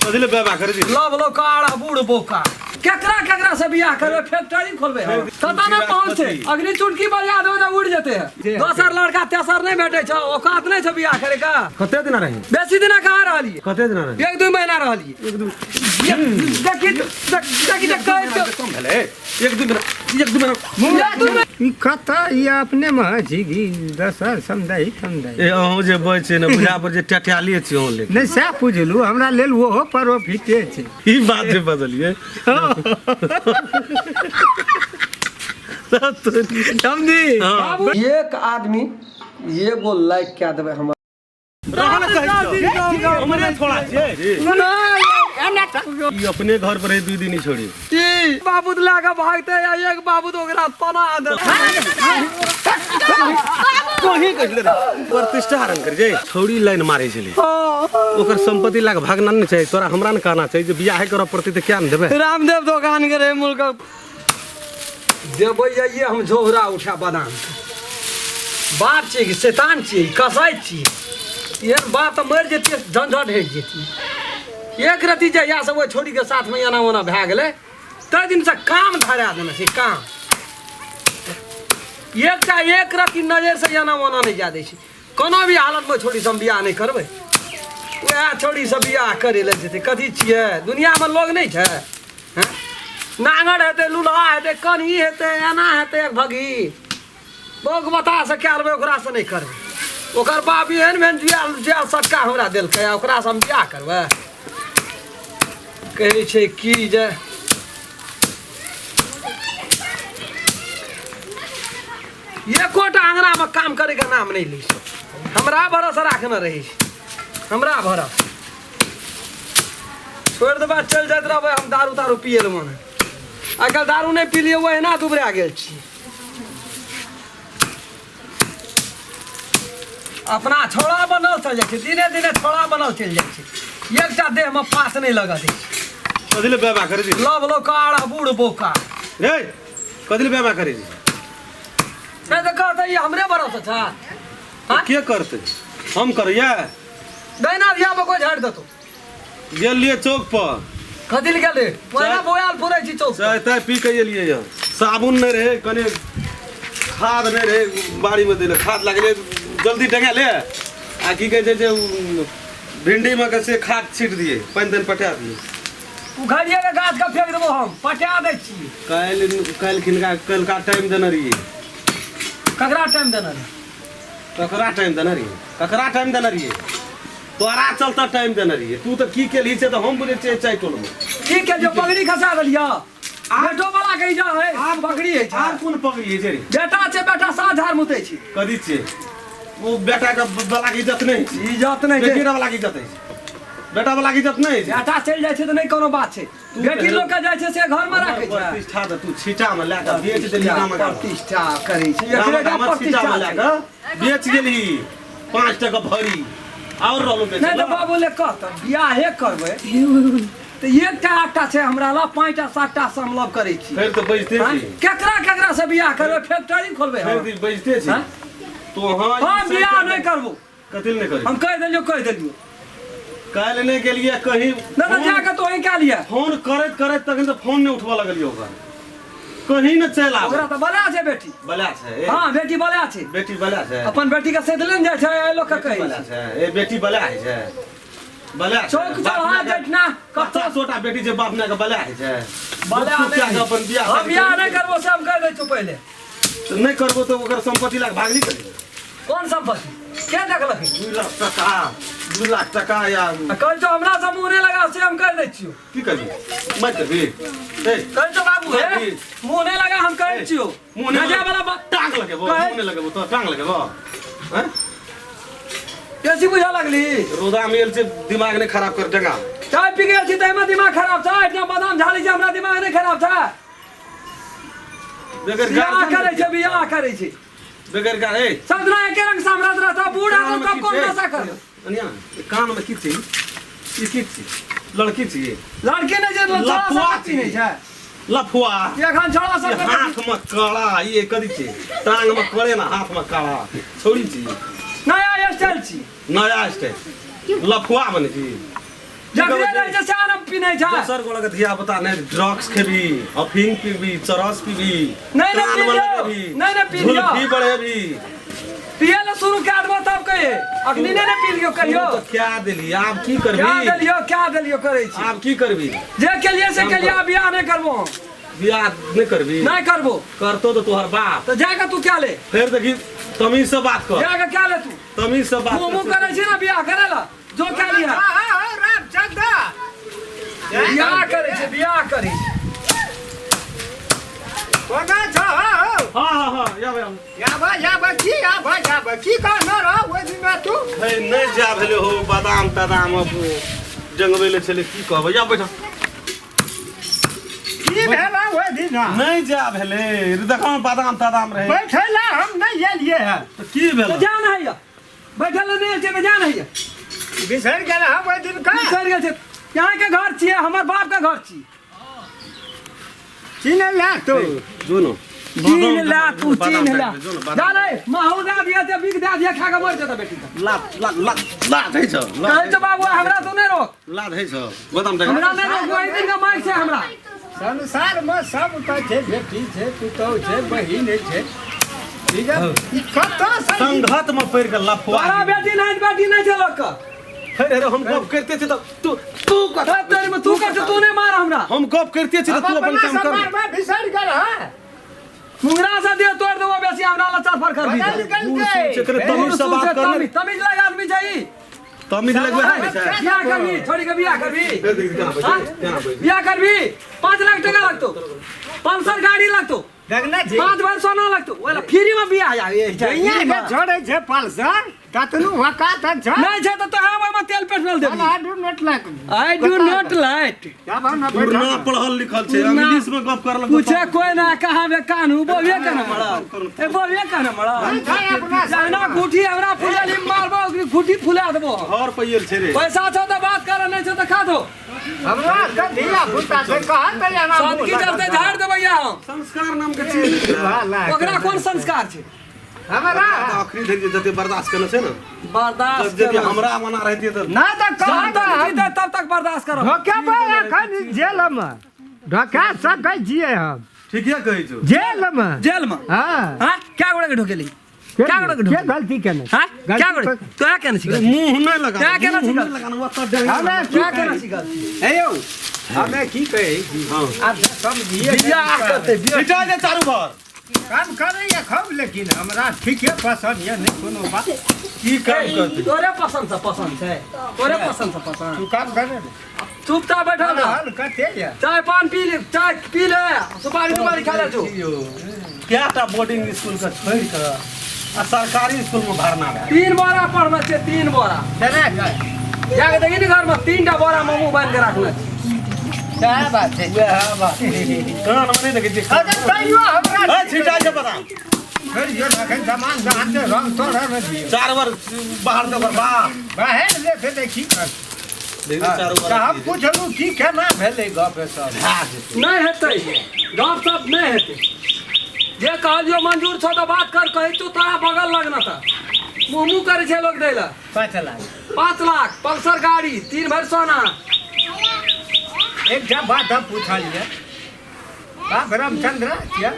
कदिले बेबा कर दी लव लो काड़ा बूढ़ बोका केकरा से बियाह करबे फैक्ट्री खोलबे पता न पहुंचे अग्नि चुटकी बजा दो ना उड़ जेते है दोसर लड़का तेसर नहीं भेटे छ औकात नहीं छ बियाह करे का कते दिन रही बेसी दिन कहां रहली कते दिन रही 1-2 महीना रहली 1-2 कम भेले 1-2 महीना ई कथा ई अपने में झिगी दसर समदाई ए अहू जे बचे न बुझा पर जे टटयाली छी हो ले नहीं से पूछलू हमरा लेल वो पर फिटे छे ई बात जे बदलिए समझी एक आदमी एगो लाइक क्या देबे हम रहना कहि हमरे थोड़ा छे ई अपने घर पर 2 दिन ही छोड़ी ई बाबूद लागा भागते या एक बाबूद ओकरा तना दे कहीं कहले प्रतिष्ठा हरण कर जे छोड़ी लाइन मारे छले ओकर संपत्ति लाग भागना नहीं चाहिए तोरा हमरा न कहना चाहिए जे बियाह करब पड़ती त क्या न देबे रामदेव दुकान करे मुल्क देबै ये हम झोहरा उठा बादाम बाप छी कि शैतान छी कसाई छी ये बात मर जेती झंझट हे जेती एक रति जहिया से वो छोड़ी के साथ में एना ओना भए गेलै तै दिन से काम धरा देने छै काम एक रति नजर से एना ओना नहीं जा दै छै कोनो भी हालत में छोड़ी से हम बियाह नहीं करबै वह छोड़ी से बियाह करे ले जेते कथी छियै दुनिया में लोग नहीं छै हैं नांगड़ हेते लुल्हा हेते कन्ही हेते एना हेते एक भगी बोग बता से क्या करबै ओकरा से नहीं करबै ओकर बाप एहन जे सटका हमरा देलकै ओकरा से हम बियाह करबै कहै छै की जे एकोटा अंगना में काम करे के नाम नहीं ली हमरा भरोसा राखने रही हमरा भरोसा छोड़ देबा चल जात रहबै हम दारू पिए ले मन आजकल दारू नहीं पी लिए वही ना दुबरा गेल छी अपना छोड़ा बनल चल जाए दिने दिने छोड़ा बनल चल जाए एकटा देह में पास नहीं लगा दे कदिले बेबा कर दी लव लो काड़ा बूढ़ बोका रे कदिले बेबा कर दी मैं तो कहता ये हमरे भरोसा था हां के करते हम करिए दैना दिया में कोई झाड़ देतो गेल लिए चौक पर कदिल गेले वना बोयाल पुरै छी चौक चाय ताय पी के लिए यहां साबुन नहीं रहे कने खाद नहीं रहे बाड़ी में देले खाद लागले जल्दी डंगा ले आ की कहे जे भिंडी में कैसे खाद छीट दिए पानी दिन पटा दिए उघाड़िए के गाछ का फेंक देबो हम पटा दे छी कल कल का टाइम देना रही ककरा टाइम देना रे ककरा टाइम देना रही ककरा टाइम देना रही तोरा चलता टाइम देना रही तू तो की के ली से तो हम बुझे छे चाय टोल में ठीक है जो पगड़ी खसा देलिया बेटो वाला कहि जा है आप पगड़ी है आर कोन पगड़ी है रे बेटा छे बेटा साथ झार मुते छी कदी छे वो बेटा का वाला की इज्जत नहीं इज्जत नहीं बेटी वाला की इज्जत है बेटा वाला की इज्जत नहीं बेटा चल जाय छे तो नहीं कोनो बात छे बेटी लोग का जाय छे से घर में राखे छै प्रतिष्ठा त तू छीटा में लाके बेच देली काम का प्रतिष्ठा करे छै एकरे का प्रतिष्ठा में लाके बेच गेली 5 टका भरी और रहलो बेच नहीं तो बाबू ले कहत बियाह करबै तो एकटा आटा छे हमरा ला 5टा 7टा समलव करे छी फिर तो बेचते छी केकरा से बियाह करबै फैक्ट्री खोलबै फिर भी बेचते छी तो हां बियाह नहीं करबो कथिल नहीं करी हम कह देलियो काल नहीं के लिए कहीं ना जाके तो वहीं क्या लिया फोन करत तक तो फोन नहीं उठवा लगलियो ओकरा कहीं न चल आ ओकरा तो बला छै बेटी बला छै हां बेटी बला छै बेटी बला छै अपन बेटी के सेदले न जाय छै ए लोग के कहि बला छै ए बेटी बला है बला चौक चढ़ा देखना कत्ता छोटा बेटी जे बाप ने के बला है बला के अपन बियाह हम बियाह नहीं करबो से हम कह दे छु पहले तो नहीं करबो तो ओकर संपत्ति लाग भाग नहीं करी कौन संपत्ति क्या देखलक 2 लाख टका या कल तो हमरा से मुंह नहीं लगा से हम कह दे छियो की करी मत करी ए कल तो बाबू है मुंह नहीं लगा हम कह छियो मुंह नहीं वाला बात टांग लगेबो मुंह नहीं लगेबो तो टांग लगेबो हैं कैसी बुझा लगली रोदा मेल से दिमाग ने खराब कर देगा चाय पी गेल छी त में दिमाग खराब था इतना बादाम झाड़ी से हमरा दिमाग नहीं खराब था बेगर बियाह करे छै बेगर का ए सदरा एक रंग सामरात रहता बूढ़ा तो कब कौन नशा कर अनिया कान में की छी ई की छी लड़की छी लड़के नहीं जे लफुआ छी नहीं छै लफुआ एखन छोड़ा सब हाथ में काला ये कदी छी टांग में कड़े ना हाथ में काला छोड़ी छी नया स्टाइल छी नया स्टाइल लफुआ बने छी जगरे रहे छै सारा पीने छै दोसर गोला के धिया पुता नहीं ड्रग्स खेबी अफीम पीबी चरस पीबी नहीं कान पी वाला लियो पीबी, नहीं पी लियो झुलफी बढ़ेबी पिए ला शुरू कर दबो तब कहे अखनी नहीं पी लियो कहियो तो क्या दिली आप की करबी क्या देलियो करे छी आप की करबी जे के लिए से के लिए बियाह नहीं करबो बियाह नहीं करबी नहीं करबो करतो तो तोहर बाप तो जाके तू क्या ले फिर देखी तमीज से बात कर जाके क्या ले तू तमीज से बात मुंह करे छी ना बियाह करेला जो क्या लिया बियाह करे छै बियाह करे छै कोना छ हो हाँ याबा की कहना रह ओइ दिन में तू है नहीं जा भेले हो बादाम तादाम अब जंगबे ले चले की कहबे या बैठ की भेला ओइ दिन नहीं जा भेले देखो बादाम तादाम रहे बैठला हम नहीं एलिए है तो की भेल तो जान है या बैठल नहीं छै जान है या बिसर गेल हम ओइ दिन का कर गेल छै यहाँ के घर छिए हमर बाप के घर छी चिन्ह ला तू जोनो चीन ला तू चीन ला जान है महौदा दिया ते बिक दे दिया खा के मर जता बेटी का लात है छ कहै छ बाबू हमरा तू नहीं रोक लात है छ बादाम तादाम हमरा नहीं रोक ओइ दिन का माइक छै हमरा संसार में सब का छै बेटी छै पुतौ छै बहिन छै ठीक है ई कत संघत में पड़ के लफवा बड़ा बेटी नहीं छै लोग का अरे हम गप करते थे तो तू कथा तेरे में तू कर तू नहीं मार हमरा हम गप करते थे तो तू अपन काम कर में बिसर गेल है मुंगरा से दे तोड़ देबो बेसी हमरा ला चार फर कर दी निकल गए चक्कर तमीज से बात करने तमीज लगा आदमी चाहिए तमीज लगवे है बियाह करबी छोड़ी के बियाह करबी बियाह करबी 5 लाख टका लगतो पल्सर गाड़ी लगतो देखना जी 5 वर्ष सोना लगतो ओला फ्री में बियाह आवे यहाँ के छोड़े छै पल्सर ततनु वकात छ नहीं छै तो हम में तेल petrol Devi I do not like I do not like अब हम ना पढ़ल लिखल छै इंग्लिश में गप करल पूछे कोई ना कहावे कानू बोलिए कहना मड़ा ए बोलिए कहना मड़ा अपना जाना गुठी हमरा फुलली मारबो गुठी फुला देबो और पैर छै रे पैसा छो तो बात कर नहीं छो तो खा दो हमरा का धिया पुता से कहत पे ना सब की चलते झाड़ देबैया हम संस्कार नाम के चीज ओकरा कोन संस्कार छै हमरा आखिरी धरि जते बर्दाश्त करना छै ना बर्दाश्त यदि हमरा मना रहती तो ना तो कहत तब तक बर्दाश्त करो धोखे पर एखन जेल में धोखा सकै छियै हम ठीक है कहै छौ जेल में जेल में हां हां क्या गोड़े के ढोकेली क्या गोड़े के के गलती केने हां क्या गोड़े तो क्या कहने सिखा मुंह नहीं लगा क्या कहना सिखा लगाना वो तो हमें क्या कहना सिखा हे यौ हमें की कहे हां अब सब दिए बियाह करते बिटा दे चारू घर काम करे या खूब लेकिन हमरा ठीक है पसंद ये नहीं कोनो बात की काम करते तोरे पसंद है तोरे पसंद से पसंद तू काम करे चुपचाप बैठा रह हल कते या चाय पान पी ले चाय पी ले सुपारी खा ले जो क्या टा बोर्डिंग स्कूल का छोड़ कर आ सरकारी स्कूल में भरना है 3 बोरा पढ़ना छै 3 बोरा चले गए जाके देखी नी घर में 3टा बोरा में मुंह बांध के रखना छै क्या बात है वह बात कहां न नहीं देखे अगर तैयो हमरा ए छिटा के पता फिर जो रखन सामान जहां रंग तो रह दियो 4 बार बाहर दे बा बाहर ले फिर देखी कर देखी 4 बार साहब पूछलू की केना भेलै गप सब नहीं हेतै गप सप नहीं हेतै जे कहलियो मंजूर छौ तो बात कर कहि तू तोरा बगल लगना था मुंह करे छै लोग दैला 5 लाख पल्सर गाड़ी 3 भर सोना एक जब बात हम पूछलिए बाप रामचंद्र क्या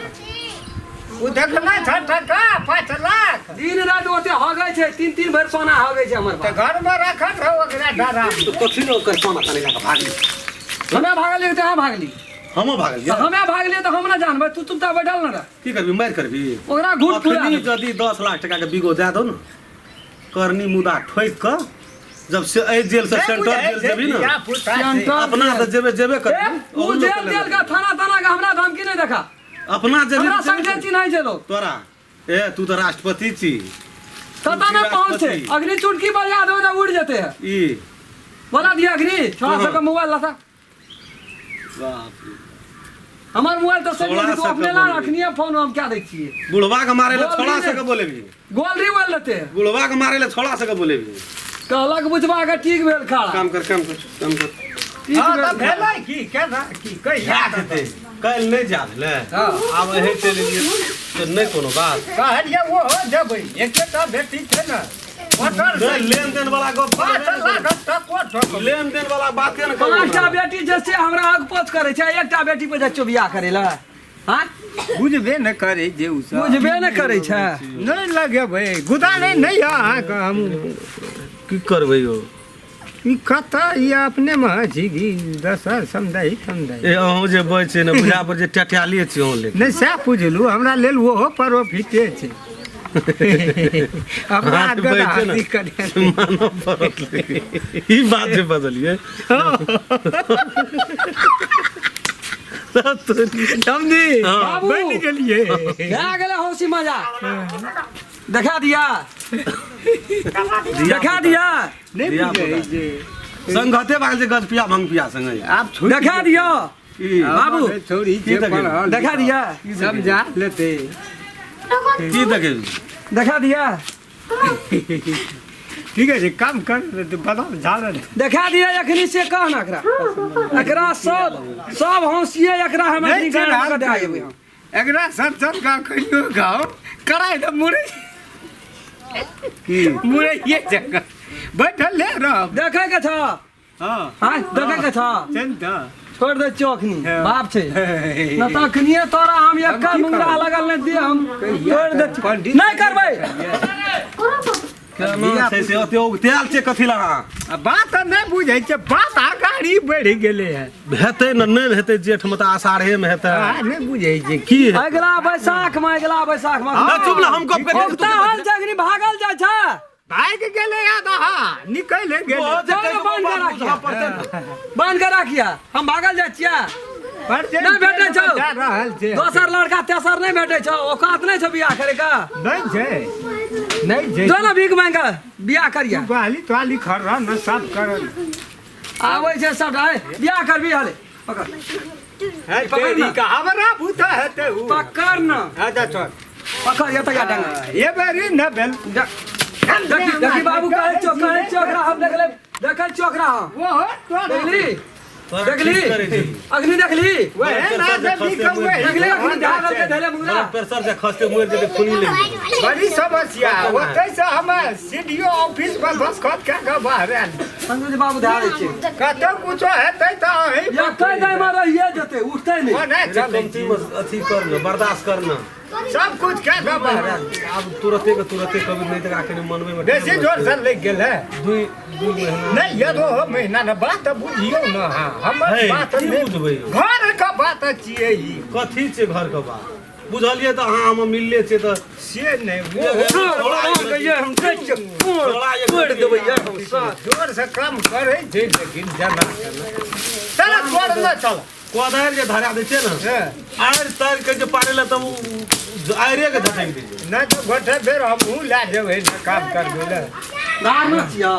वो देखना था टका 5 लाख दिन रात ओते हगै छै 3 भर सोना हगै छै हमर तो घर में रखल रहो ओकरा डरा तो कथि न कर सोना तने लगा भागली हमे भागली तो हम भागली हम भागलिए हमे भागली तो हम ना जानबै तू चुपचाप बैठल न रह की करबी मार करबी ओकरा घूट फुला अखनी यदि 10 लाख टका के बिगो दे दो न करनी मुदा ठोक के जब से ए जेल से सेंटर जेल जेबी ना अपना तो जेबे कर उ जेल का थाना का हमरा धमकी नहीं देखा अपना जेबी हमरा संगे चिन्है छै लोग तोरा ए तू तो राष्ट्रपति छी सता में पहुंचे अग्नि चुटकी बजा दो ना उड़ जेते है ई बोला दिया अग्नि छोड़ा सके मोबाइल लाता बाप रे हमार मोबाइल तो सब छोड़ा तू सके अपने ला बोले। रखनी है फोन हम क्या दै छिए बुढ़वा के मारे ले बोल छोड़ा दीजिए। सके बोले भी गोलरी बोल लेते हैं बुढ़वा के मारे ले छोड़ा सके बोले भी कहलक बुझबा के ठीक भेल खड़ा काम कर ठीक हां भेल तो भेलै की केना की कहिया देते कल नहीं जा ले आब हे चल लिए तो नहीं कोनो बात कहलिए वो हो जबै एकटा बेटी छै ना होटल से लेन देन वाला गप पाँच लाख टको ठोक लेन देन वाला बाते न पाँचटा बेटी जैसे हमरा अगपोच करे छै एकटा बेटी पे जाचो बियाह करे ला हाँ बुझबे न करे जे उ सब बुझबे न करे छै नहीं लगे भाई गुदा नहीं अहाँ के हम की करबै यौ ई कथा ई अपने में छी कि दसर समझाई ए अहूँ जे बय छै न बुझा पर जे टटियालिए छी अहूँ ले नहीं सएह पुछलू हमरा लेल ओहो प्रॉफिटे छै अपना हाथ गदा बैठे न। हाथी करे मानो पड़त ई बात जे बदलिए समझी बाबू। बन गेलिए भए गेलै हौसी मजा देखा दिया देखा दिया नहीं दिया बुझे बोला। जे संगते बाग जे गज पिया भंग पिया संगे आप छोड़ देखा दिया की बाबू। छोड़ी की जे देखे? पढ़ल देखा दिया समझा लेते की देखे देखा दिया ठीक है जी काम कर तो बता झाड़ देखा दिया एखनी से कह ना एकरा सब हंसिए एकरा हम नहीं गाड़ चढ़ा के दे जेबै हम। एकरा सत्संग का कहियो गाओ कराय तो मुरे की मुरे ये जगह बैठल ले रह देखे के छ हां हाँ देखे के छ चिंता छोड़ दे चौकनी हाँ। बाप छै न तखनिए तोरा हम एक मुंगा लगल नहीं दे हम छोड़ दे पंडित नहीं करबै केना छै से ओते तेल छै कथि लगा बात नहीं बुझै छै बात आगाड़ी बढ़ गेले है हेतै न नहि हेतै जेठ में त आषाढ़े में हेतै नहीं बुझै छै की अगला बैसाख में चुप ल हम कब उगता हल जगनी भागल जाय छ भाग गेले याद हा निकल गेले बांध के राखिया हम भागल जाय छिया नहीं भेटै छौ। जा रहल छै दोसर लड़का तेसर नहीं भेटै छौ औकात नहीं छौ बियाह करे का नहीं छै नहीं छै जो ना भीख मांग के बियाह करिया गाली ताली खर्रा न सब करल आबै छै सब बियाह करबी हले पकड़ है तेरी का हमरा भूता हेते उ पकड़ न आजा छोड़ पकड़ ये तया डंगा ये बेरी न भेल देखी बाबू कहे चोकरा हम देखल चोकरा वो हो तो देखली देखली अग्नि देखली वो है ना देखली कौवे देखली अग्नि ढाल के धले मुंगरा प्रेशर जे खसते मुएर जे खूनी ले बड़ी समस्या वो कैसे हम सीडीओ ऑफिस में बस खत के बाहर आल संजू जी बाबू ध्यान छै कतो कुछो हेतै त है या कई दाई में रहिए जते उठते वो नहीं नहीं चले कमती में अथी करना बर्दाश्त करना सब कुछ के बाहर आल अब तुरते के तुरते कभी नहीं तक आके मनवे में देसी जोर से लग गेल है दुई महीना नहीं ये दो महीना न बात बुझियो न हां हमर है, बात की नहीं बुझबै? घर का बात छिए ई कथी छै घर के बात बुझलिए त अहाँ हम मिलले छै त से नहीं वो ये हम तोड़ देबै यार हम साथ जोर से काम करे छै लेकिन जना चल छोड़ न चल कोदार जे धरा दै छै न आर तार के जे पारे ले त आरे के धटक दै छै नहीं तो गोठे बेर हमहू ला जेबै न काम करबै ल धार न छिया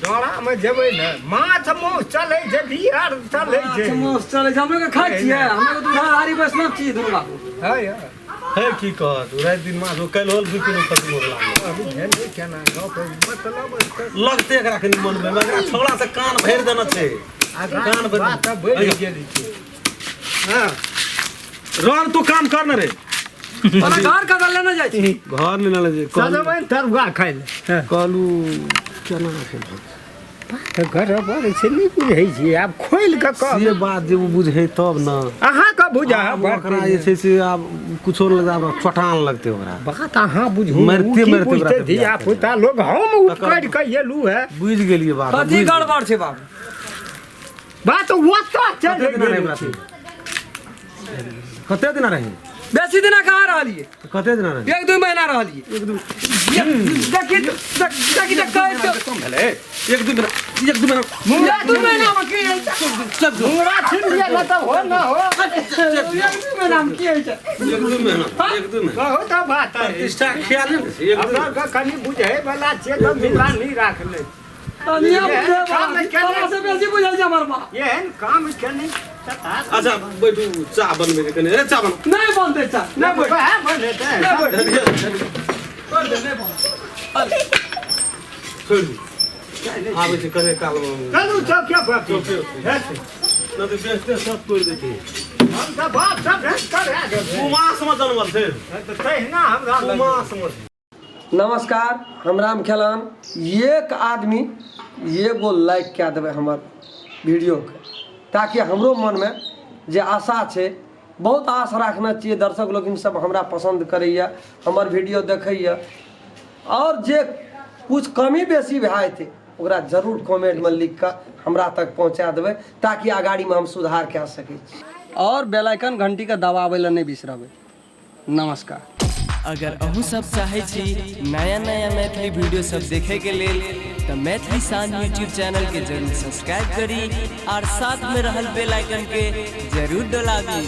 डोरा में जेबै न माछ मुंह चलै छै बिहार चलै छै समोस चले हम लोग खाइ छियै हम लोग दुधारी वैष्णव छी दुनू बाबू है है की कहत रात दिन मास कल होल 2 किलो खसी हो लागल अभी भेल केना गप मतलब लगते एकरा के मन में एकरा छोड़ा से कान भर देना छै कान भर बात बढ़ गेल छै हां रोन तू काम कर न रे अरे घर का गल लेना जाय छी घर में न ले जे सजबै तरुआ खाइ ले कहलू केना छै तो घर पर से नहीं बुझै छी आब खोल के कह ये बात जे बुझे तब न अहाँ का बुझा ओकरा जे छै से आब कुछो लगा चटान लगते ओकरा बात अहाँ बुझू मरते मरते ओकरा बुझते धिया पुता लोग हम उकड़ के एलू है बुझ गेलिए बात कथी गड़बड़ छै बाबू बात ओतो चल कते दिन रही बेसी दिन कहाँ रहलिए कते दिन रही 1-2 महीना रहलिए देखी कम भेले एक दू महीना 2 महीना में की है सब मुंगरा छिन लिया न त हो न हो 1-2 महीना में की है एक दू महीना बहुत बात है प्रतिष्ठा ख्याल नहीं एक हमरा का कनी बुझे वाला छै तो मिला नहीं राख ले तनिया बुझे से बेसी बुझल छै हमर मां एहन काम केनी अच्छा बैठू चाय बनबे के कने रे चाय बन नहीं बनते चा नहीं बैठ है बने कर दे नहीं बन छोड़ आबे से करे काल चलू सब क्या बात ओके न तो बेचते सब तोड़ देते हम तो बात सब भेंट कर आ गए कुमास में जन्मल थे तो तहिना हमरा कुमास में नमस्कार, हम राम खेलान। एक आदमी एगो लाइक क्या देवे हमार वीडियो के, ताकि हमरो मन में जे आशा है, बहुत आश रखना चाहिए। दर्शक लोग सब हमरा पसंद करैया, हमार वीडियो देखैया, और जे कुछ कमी बेसी भाई थे ओकरा जरूर कमेंट में लिख कर हमरा तक पहुँचा देवे, ताकि आगाड़ी में हम सुधार कऽ सकै छी। और बेल आइकन घंटी के दबावे ला नहीं बिसरबे। नमस्कार। अगर अहू सब चाहे छी नया नया मैथिली वीडियो सब देखे के लेल तो मैथिली शान यूट्यूब चैनल के जरूर सब्सक्राइब करी और साथ में रहल बेल आइकन के जरूर दबावी।